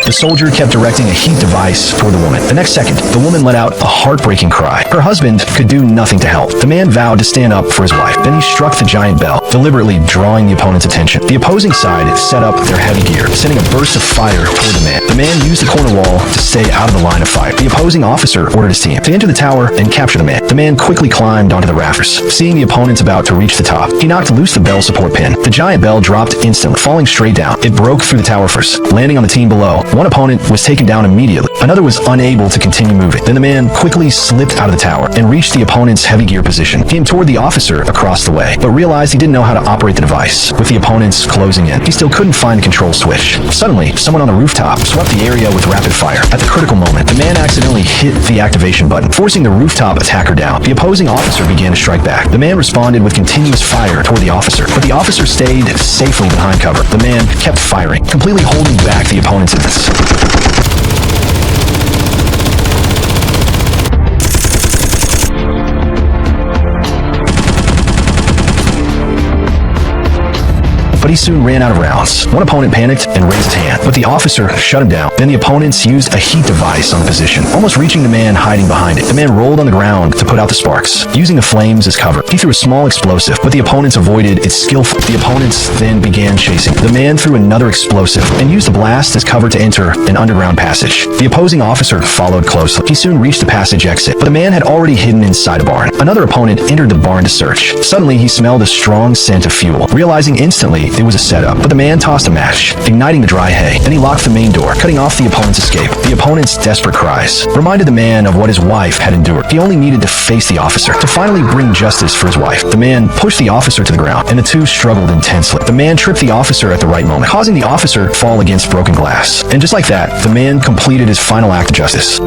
The soldier kept directing a heat device toward the woman. The next second, the woman let out a heartbreaking cry. Her husband could do nothing to help. The man vowed to stand up for his wife. Then he struck the giant bell, deliberately drawing the opponent's attention. The opposing side set up their heavy gear, sending a burst of fire toward the man. The man used the corner wall to stay out of the line of fire. The opposing officer ordered his team to enter the tower and capture the man. The man quickly climbed onto the rafters. Seeing the opponents about to reach the top, he knocked loose the bell support pin. The giant bell dropped instantly, falling straight down. It broke through the tower first, landing on the team below. One opponent was taken down immediately. Another was unable to continue moving. Then the man quickly slipped out of the tower and reached the opponent's heavy gear position. He aimed toward the officer across the way, but realized he didn't know how to operate the device. With the opponents closing in, he still couldn't find the control switch. Suddenly, someone on the rooftop swept the area with rapid fire. At the critical moment, the man accidentally hit the activation button, forcing the rooftop attacker down. The opposing officer began to strike back. The man responded with continuous fire toward the officer, but the officer stayed safely behind cover. The man kept firing, completely holding back the opponent's advance. But he soon ran out of rounds. One opponent panicked and raised his hand, but the officer shut him down. Then the opponents used a heat device on the position, almost reaching the man hiding behind it. The man rolled on the ground to put out the sparks. Using the flames as cover, he threw a small explosive, but the opponents avoided it skillfully. The opponents then began chasing. The man threw another explosive and used the blast as cover to enter an underground passage. The opposing officer followed closely. He soon reached the passage exit, but the man had already hidden inside a barn. Another opponent entered the barn to search. Suddenly, he smelled a strong scent of fuel. Realizing instantly it was a setup, but the man tossed a match, igniting the dry hay. Then he locked the main door, cutting off the opponent's escape. The opponent's desperate cries reminded the man of what his wife had endured. He only needed to face the officer to finally bring justice for his wife. The man pushed the officer to the ground, and the two struggled intensely. The man tripped the officer at the right moment, causing the officer to fall against broken glass. And just like that, the man completed his final act of justice.